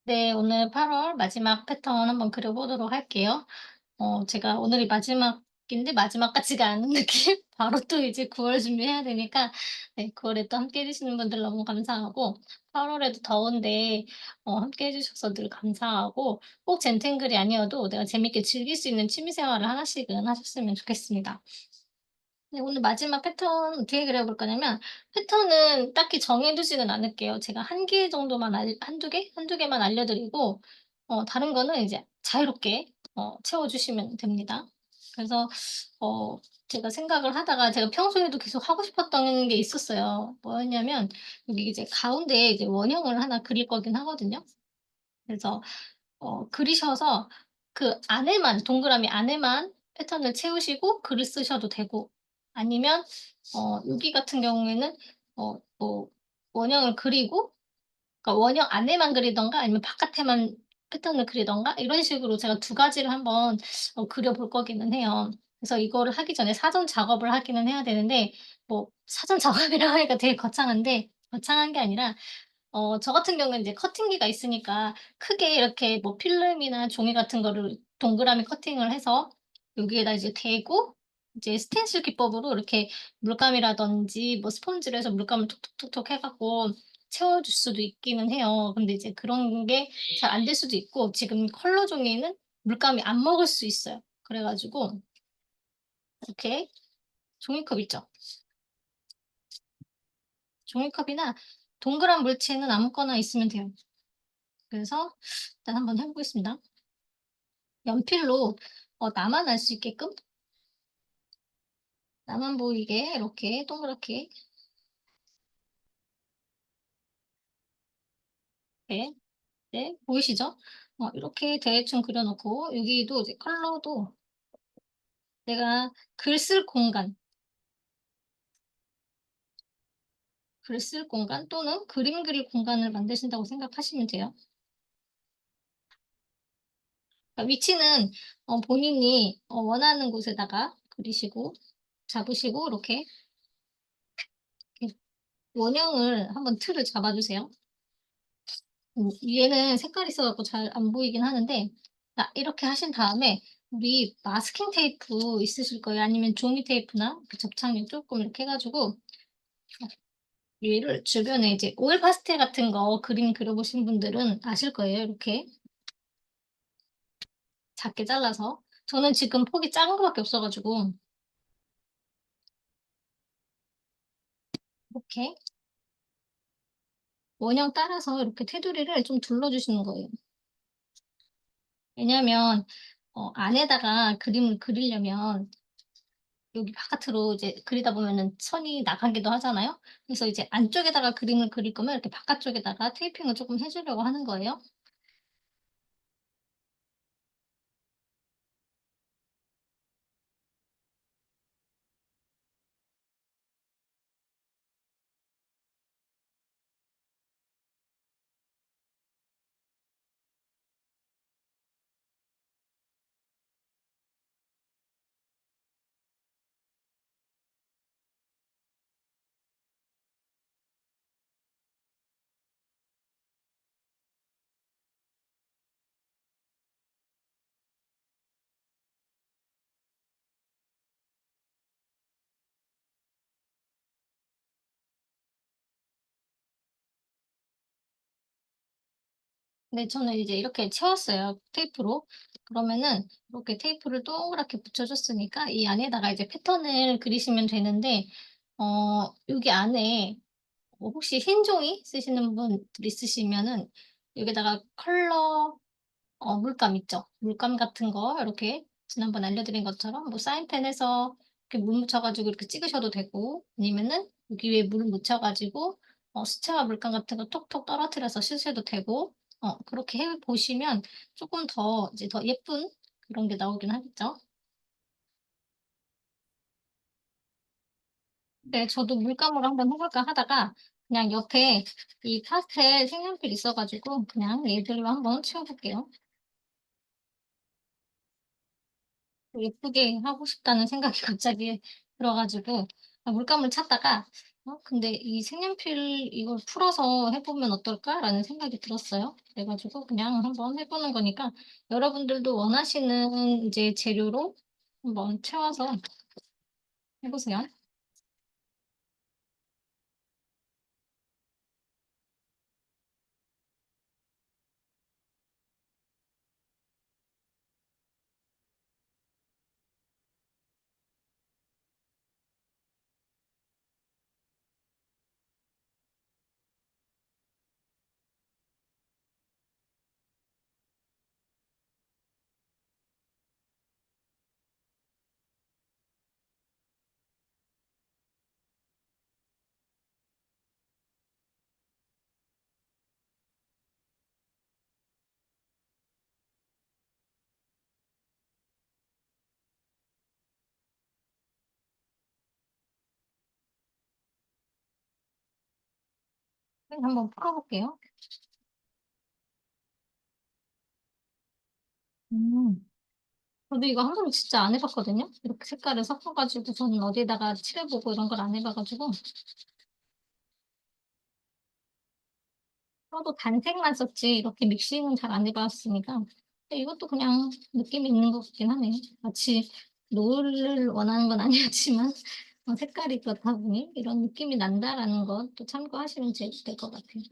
네, 오늘 8월 마지막 패턴 한번 그려보도록 할게요. 제가 오늘이 마지막인데 마지막 같지가 않은 느낌? 바로 또 이제 9월 준비해야 되니까, 네, 9월에 또 함께 해주시는 분들 너무 감사하고, 8월에도 더운데 함께 해주셔서 늘 감사하고, 꼭 젠탱글이 아니어도 내가 재밌게 즐길 수 있는 취미 생활을 하나씩은 하셨으면 좋겠습니다. 네, 오늘 마지막 패턴 어떻게 그려볼 거냐면, 패턴은 딱히 정해 두지는 않을게요. 제가 한 개 정도만 한두 개? 한두 개만 알려드리고, 다른 거는 이제 자유롭게 채워 주시면 됩니다. 그래서 어 제가 생각을 하다가 제가 평소에도 계속 하고 싶었던 게 있었어요. 뭐였냐면, 여기 이제 가운데에 이제 원형을 하나 그릴 거긴 하거든요. 그래서 그리셔서 그 안에만, 동그라미 안에만 패턴을 채우시고 글을 쓰셔도 되고, 아니면 여기 같은 경우에는 뭐 원형을 그리고, 그러니까 원형 안에만 그리든가 아니면 바깥에만 패턴을 그리든가, 이런 식으로 제가 두 가지를 한번 그려 볼 거기는 해요. 그래서 이거를 하기 전에 사전 작업을 하기는 해야 되는데, 뭐 사전 작업이라고 하니까 되게 거창한데, 거창한 게 아니라 저 같은 경우는 이제 커팅기가 있으니까 크게 이렇게 뭐 필름이나 종이 같은 거를 동그라미 커팅을 해서 여기에다 이제 대고, 이제 스텐실 기법으로 이렇게 물감이라든지 뭐 스펀지로 해서 물감을 톡톡톡톡 해 갖고 채워 줄 수도 있기는 해요. 근데 이제 그런 게 잘 안 될 수도 있고, 지금 컬러 종이는 물감이 안 먹을 수 있어요. 그래 가지고 이렇게 종이컵 있죠? 종이컵이나 동그란 물체는 아무거나 있으면 돼요. 그래서 일단 한번 해 보겠습니다. 연필로 나만 알 수 있게끔, 나만 보이게 이렇게 동그랗게, 네. 네. 보이시죠? 이렇게 대충 그려 놓고, 여기도 이제 컬러도 내가 글 쓸 공간, 글 쓸 공간 또는 그림 그릴 공간을 만드신다고 생각하시면 돼요. 그러니까 위치는 본인이 원하는 곳에다가 그리시고 잡으시고, 이렇게 원형을 한번 틀을 잡아 주세요. 위에는 색깔이 있어 갖고 잘 안 보이긴 하는데, 이렇게 하신 다음에 우리 마스킹 테이프 있으실 거예요. 아니면 종이 테이프나 그 접착력 쪼끔 이렇게 해 가지고 얘를 주변에 이제 오일 파스텔 같은 거 그림 그려 보신 분들은 아실 거예요. 이렇게 작게 잘라서. 저는 지금 폭이 작은 거 밖에 없어 가지고 이렇게 원형 따라서 이렇게 테두리를 좀 둘러 주시는 거예요. 왜냐하면 안에다가 그림을 그리려면 여기 바깥으로 이제 그리다 보면은 선이 나가기도 하잖아요. 그래서 이제 안쪽에다가 그림을 그릴 거면 이렇게 바깥쪽에다가 테이핑을 쪼끔 해 주려고 하는 거예요. 네, 저는 이제 이렇게 채웠어요, 테이프로. 그러면은 이렇게 테이프를 동그랗게 붙여 줬으니까 이 안에다가 이제 패턴을 그리시면 되는데, 여기 안에 혹시 흰 종이 쓰시는 분들 있으시면은 여기다가 컬러 물감 있죠? 물감 같은 거 이렇게 지난번에 알려드린 것처럼 뭐 사인펜에서 이렇게 물 묻혀 가지고 이렇게 찍으셔도 되고, 아니면은 여기 위에 물 묻혀 가지고 수채화 물감 같은 거 톡톡 떨어뜨려서 쓰셔도 되고, 그렇게 해 보시면 쪼끔 더 이제 더 예쁜 그런 게 나오긴 하겠죠. 네, 저도 물감으로 한번 해 볼까 하다가 그냥 옆에 이 파스텔 색연필 있어 가지고 그냥 얘들로 한번 채워 볼게요. 예쁘게 하고 싶다는 생각이 갑자기 들어 가지고 물감을 찾다가 근데 이 '색연필 이걸 풀어서 해 보면 어떨까?'라는 생각이 들었어요. 그래 가지고 그냥 한번 해 보는 거니까 여러분들도 원하시는 이제 재료로 한번 채워서 해 보세요. 네, 한번 풀어 볼게요. 음. 저도 이거 한 번도 진짜 안 해 봤거든요. 이렇게 색깔을 섞어 가지고 저는 어디에다가 칠해 보고 이런 걸 안 해 봐 가지고 저도 단색만 썼지 이렇게 믹싱은 잘 안 해 봤으니까 근데 이것도 그냥 느낌이 있는 것 같긴 하네요. 마치 노을을 원하는 건 아니었지만 색깔이 그렇다 보니 '이런 느낌이 난다.'라는 것도 참고하시면 될 것 같아요.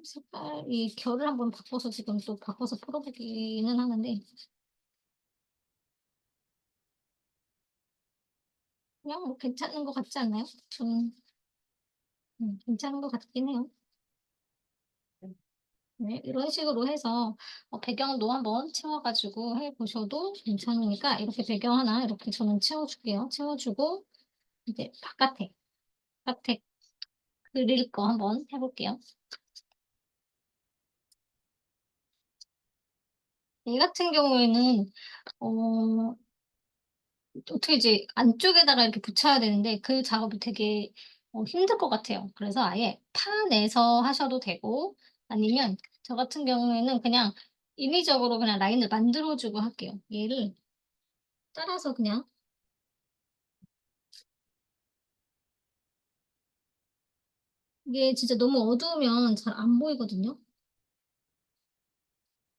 색깔 이 결을 한번 바꿔서 지금 또 바꿔서 풀어 보기는 하는데 그냥 뭐 괜찮은 것 같지 않나요? 저는 괜찮은 것 같긴 해요. 네. 이런 식으로 해서 배경도 한번 채워 가지고 해 보셔도 괜찮으니까 이렇게 배경 하나 이렇게 저는 채워 줄게요. 채워 주고 이제 바깥에 그릴 거 한번 해 볼게요. 얘 같은 경우에는 어 어떻게 이제 안쪽에다가 이렇게 붙여야 되는데 그 작업이 되게 힘들 것 같아요. 그래서 아예 파내서 하셔도 되고 아니면 저 같은 경우에는 그냥 인위적으로 그냥 라인을 만들어 주고 할게요. 얘를 따라서 그냥 이게 진짜 너무 어두우면 잘 안 보이거든요.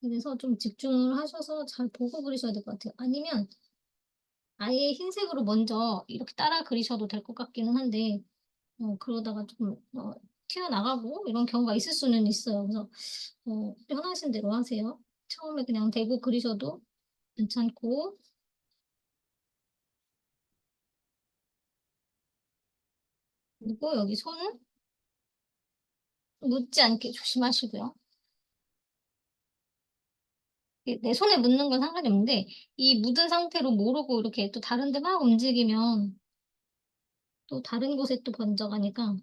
그래서 좀 집중을 하셔서 잘 보고 그리셔야 될 것 같아요. 아니면 아예 흰색으로 먼저 이렇게 따라 그리셔도 될 것 같기는 한데 그러다가 좀 튀어나가고 이런 경우가 있을 수는 있어요. 그래서 편하신 대로 하세요. 처음에 그냥 대고 그리셔도 괜찮고 그리고 여기 손은 묻지 않게 조심하시고요. 이게 내 손에 묻는 건 상관이 없는데 이 묻은 상태로 모르고 이렇게 또 다른 데 막 움직이면 또 다른 곳에 또 번져가니까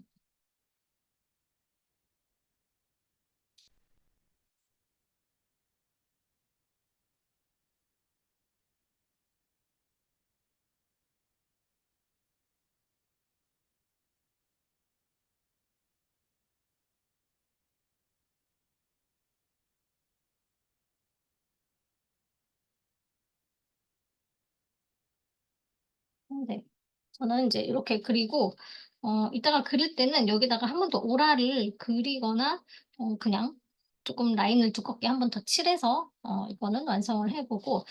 네. 저는 인제 이렇게 그리고 이따가 그릴 때는 여기다가 한 번 더 오라를 그리거나 그냥 쪼끔 라인을 두껍게 한 번 더 칠해서 이거는 완성을 해 보고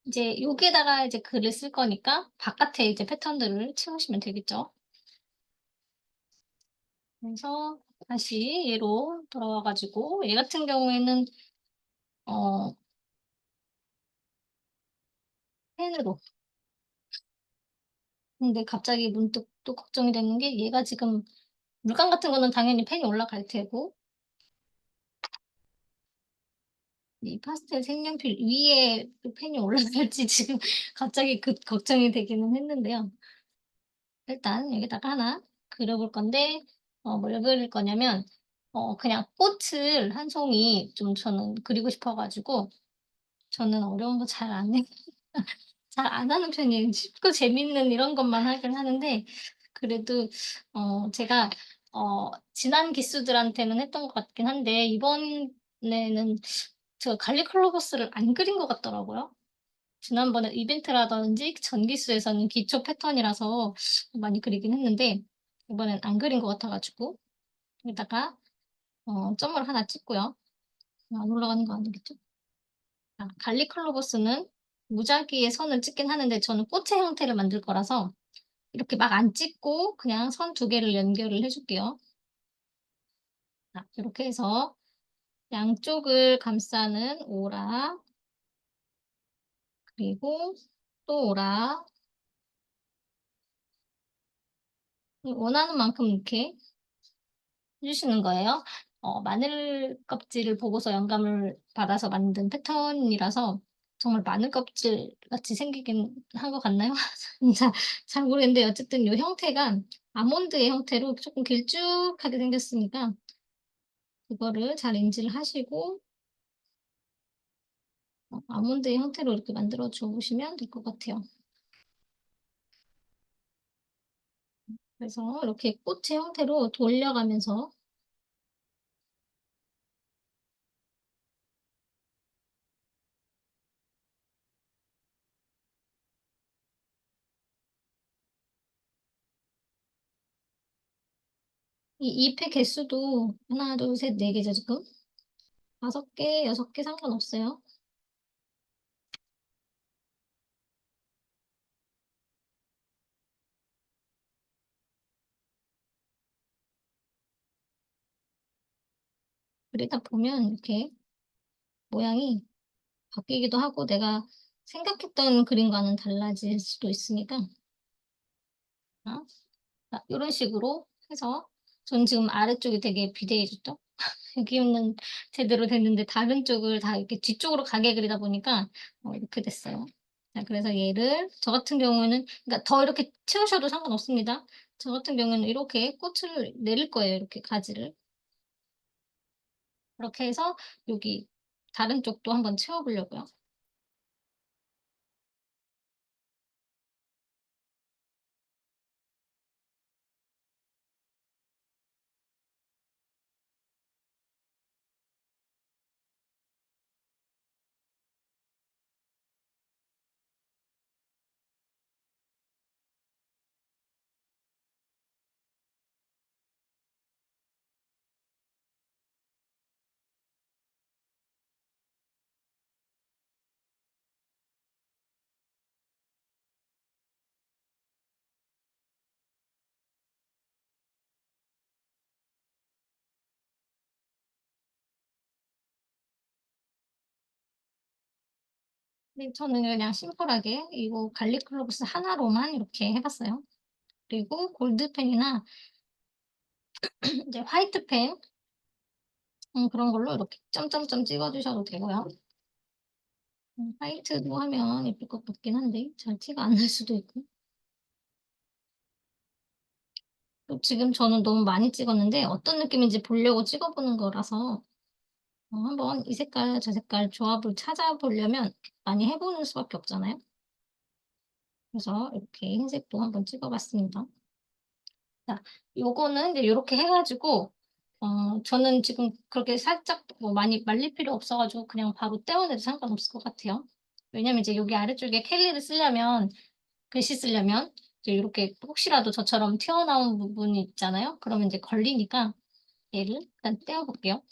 이제 여기에다가 이제 글을 쓸 거니까 바깥에 이제 패턴들을 채우시면 되겠죠. 그래서 다시 얘로 돌아와 가지고 얘 같은 경우에는 어 펜으로 근데 갑자기 문득 또 걱정이 되는 게 얘가 지금 물감 같은 거는 당연히 펜이 올라갈 테고 이 파스텔 색연필 위에 그 펜이 올라갈지 지금 갑자기 그 걱정이 되기는 했는데요. 일단 여기다가 하나 그려 볼 건데 뭘 그릴 거냐면 그냥 꽃을 한 송이 좀 저는 그리고 싶어 가지고 저는 어려운 거 잘 안 해 잘 안 하는 편이에요. 쉽고 재밌는 이런 것만 하긴 하는데 그래도 제가 지난 기수들한테는 했던 것 같긴 한데 이번에는 제가 갈리클로버스를 안 그린 것 같더라고요. 지난번에 이벤트라든지 전 기수에서는 기초 패턴이라서 많이 그리긴 했는데 이번엔 안 그린 것 같아 가지고 여기다가 점을 하나 찍고요. 안 올라가는 거 아니겠죠? 갈리클로버스는 무작위의 선을 찍긴 하는데 저는 꽃의 형태를 만들 거라서 이렇게 막 안 찍고 그냥 선 두 개를 연결을 해 줄게요. 요렇게 해서 양쪽을 감싸는 오라 그리고 또 오라 원하는 만큼 이렇게 해 주시는 거예요. 마늘 껍질을 보고서 영감을 받아서 만든 패턴이라서 정말 마늘 껍질 같이 생기긴 한 것 같나요? 잘 잘 모르겠는데 어쨌든 요 형태가 아몬드의 형태로 쪼끔 길쭉하게 생겼으니까 그거를 잘 인지를 하시고 아몬드의 형태로 이렇게 만들어 주시면 될 것 같아요. 그래서 이렇게 꽃의 형태로 돌려가면서 이 잎의 개수도 하나 둘 셋 네 개죠 지금. 5 개, 6개 상관없어요. 그리다 보면 이렇게 모양이 바뀌기도 하고 내가 생각했던 그림과는 달라질 수도 있으니까 아 요런 식으로 해서 전 지금 아래쪽이 되게 비대해졌죠. 여기는 제대로 됐는데 다른 쪽을 다 이렇게 뒤쪽으로 가게 그리다 보니까 이렇게 됐어요. 자 그래서 얘를 저 같은 경우에는 그러니까 더 이렇게 채우셔도 상관없습니다. 저 같은 경우에는 이렇게 꽃을 내릴 거예요, 이렇게 가지를. 그렇게 해서 여기 다른 쪽도 한번 채워 보려고요. 근데 저는 그냥 심플하게 이거 갈릭 클로브스 하나로만 이렇게 해 봤어요. 그리고 골드펜이나 이제 화이트 펜 그런 걸로 이렇게 점점점 찍어 주셔도 되고요. 화이트도 하면 예쁠 것 같긴 한데 잘 티가 안 날 수도 있고. 또 지금 저는 너무 많이 찍었는데 어떤 느낌인지 보려고 찍어 보는 거라서 한번 이 색깔 저 색깔 조합을 찾아보려면 많이 해 보는 수밖에 없잖아요. 그래서 이렇게 흰색도 한번 찍어 봤습니다. 자 요거는 이제 요렇게 해 가지고 저는 지금 그렇게 살짝 뭐 많이 말릴 필요 없어 가지고 그냥 바로 떼어내도 상관없을 것 같아요. 왜냐면 이제 여기 아래쪽에 캘리를 쓰려면 글씨 쓰려면 이제 요렇게 혹시라도 저처럼 튀어나온 부분이 있잖아요. 그러면 이제 걸리니까 얘를 일단 떼어 볼게요.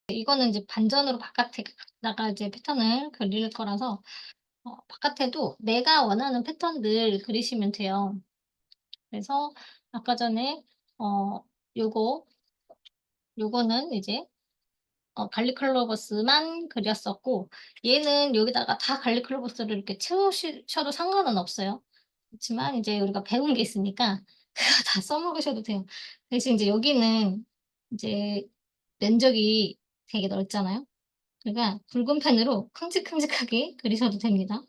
이거는 이제 반전으로 바깥에다가 이제 패턴을 그릴 거라서 바깥에도 내가 원하는 패턴들 그리시면 돼요. 그래서 아까 전에 어 요거 요거는 이제 갈릭 클로버스만 그렸었고 얘는 여기다가 다 갈릭 클로버스를 이렇게 채우셔도 상관은 없어요. 그렇지만 이제 우리가 배운 게 있으니까 그거 다 써먹으셔도 돼요. 대신 이제 여기는 이제 면적이 되게 넓잖아요. 그러니까 굵은 펜으로 큼직큼직하게 그리셔도 됩니다.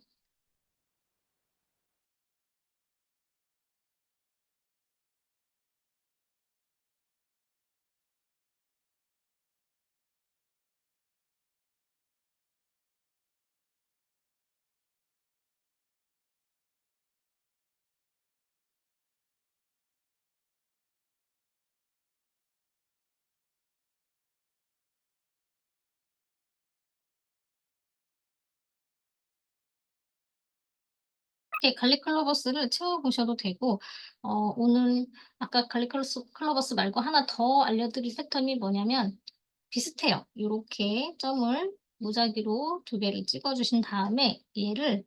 이렇게 갈릭클로버스를 채워 보셔도 되고 오늘 아까 갈릭클로스 클로버스 말고 하나 더 알려드릴 패턴이 뭐냐면 비슷해요. 요렇게 점을 무작위로 두 개를 찍어 주신 다음에 얘를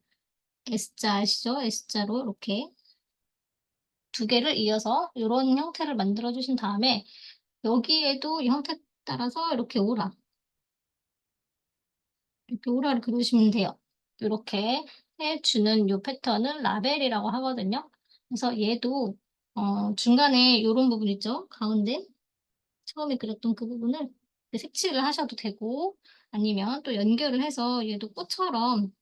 S자 아시죠? S자로 이렇게 두 개를 이어서 요런 형태를 만들어 주신 다음에 여기에도 이 형태에 따라서 이렇게 이렇게 오라를 그리시면 돼요. 요렇게 해 주는 요 패턴은 라벨이라고 하거든요. 그래서 얘도 중간에 요런 부분 있죠? 가운데 처음에 그렸던 그 부분을 이렇게 색칠을 하셔도 되고 아니면 또 연결을 해서 얘도 꽃처럼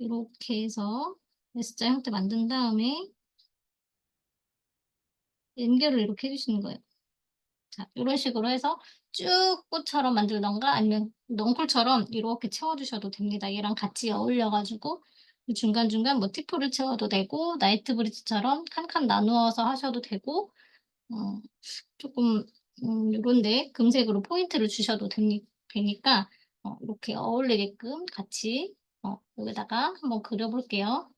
요렇게 해서 S자 형태 만든 다음에 연결을 이렇게 해 주시는 거예요. 자 요런 식으로 해서 쭉 꽃처럼 만들든가 아니면 넝쿨처럼 이렇게 채워 주셔도 됩니다. 얘랑 같이 어울려 가지고 그 중간중간 뭐 티포를 채워도 되고 나이트 브릿지처럼 칸칸 나누어서 하셔도 되고 어 쪼끔 요런 데 금색으로 포인트를 주셔도 되니까 이렇게 어울리게끔 같이 여기다가 한번 그려 볼게요.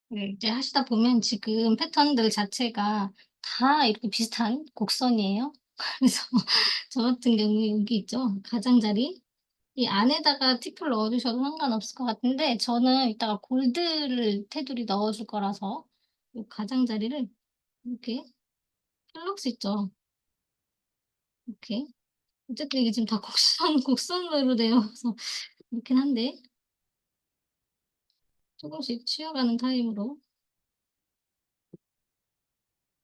네. 이제 하시다 보면 지금 패턴들 자체가 다 이렇게 비슷한 곡선이에요. 그래서 저 같은 경우에 여기 있죠? 가장자리. 이 안에다가 팁을 넣어 주셔도 상관없을 것 같은데 저는 이따가 골드를 테두리 넣어 줄 거라서 요 가장자리를 이렇게 플럭스 있죠? 이렇게. 어쨌든 이게 지금 다 곡선으로 되어서 그렇긴 한데 조금씩 치워가는 타임으로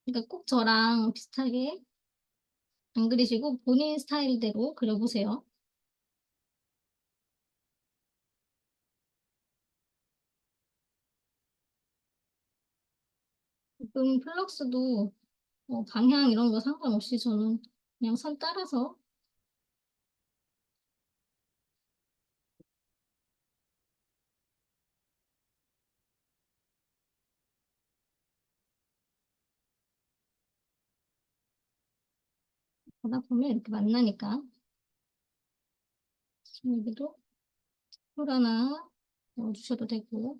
그러니까 꼭 저랑 비슷하게 안 그리시고 본인 스타일대로 그려 보세요. 지금 플럭스도 방향 이런 거 상관없이 저는 그냥 선 따라서 하다 보면 이렇게 만나니까 여기도 홀 하나 넣어 주셔도 되고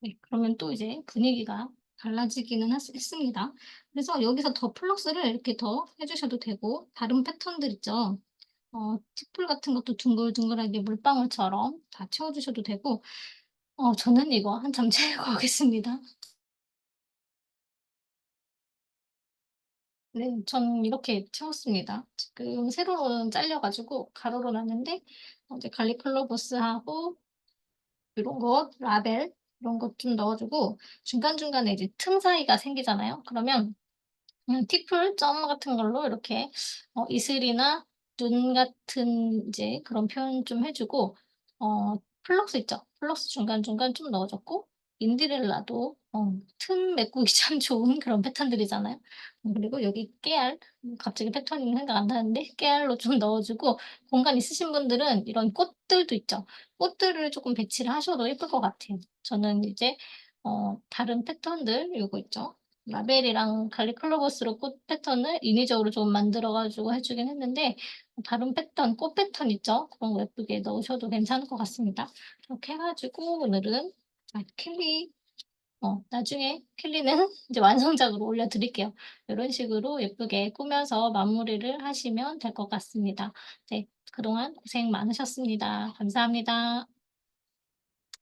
네 그러면 또 이제 분위기가 달라지기는 했습니다. 그래서 여기서 더 플럭스를 이렇게 더 해 주셔도 되고 다른 패턴들 있죠. 티풀 같은 것도 둥글둥글하게 물방울처럼 다 채워 주셔도 되고 저는 이거 한참 채우고 오겠습니다. 네. 저는 이렇게 채웠습니다. 지금 세로로 잘려 가지고 가로로 놨는데 이제 갈릭 클로버스하고 요런 거 라벨 이런 것 좀 넣어 주고 중간중간에 이제 틈 사이가 생기잖아요. 그러면 티풀 점 같은 걸로 이렇게 이슬이나 눈 같은 이제 그런 표현 좀 해 주고 플럭스 있죠. 플럭스 중간중간 좀 넣어 줬고 인디렐라도 틈 메꾸기 참 좋은 그런 패턴들이잖아요. 그리고 여기 깨알 갑자기 패턴이 생각 안 나는데 깨알로 좀 넣어 주고 공간 있으신 분들은 이런 꽃들도 있죠. 꽃들을 쪼끔 배치를 하셔도 예쁠 것 같아요. 저는 이제 다른 패턴들 요거 있죠. 라벨이랑 갈릭클로버스로 꽃 패턴을 인위적으로 좀 만들어 가지고 해 주긴 했는데 다른 패턴 꽃 패턴 있죠? 그런 거 예쁘게 넣으셔도 괜찮을 것 같습니다. 이렇게 해 가지고 오늘은 캘리 나중에 캘리는 이제 완성작으로 올려 드릴게요. 요런 식으로 예쁘게 꾸며서 마무리를 하시면 될 것 같습니다. 네. 그동안 고생 많으셨습니다. 감사합니다.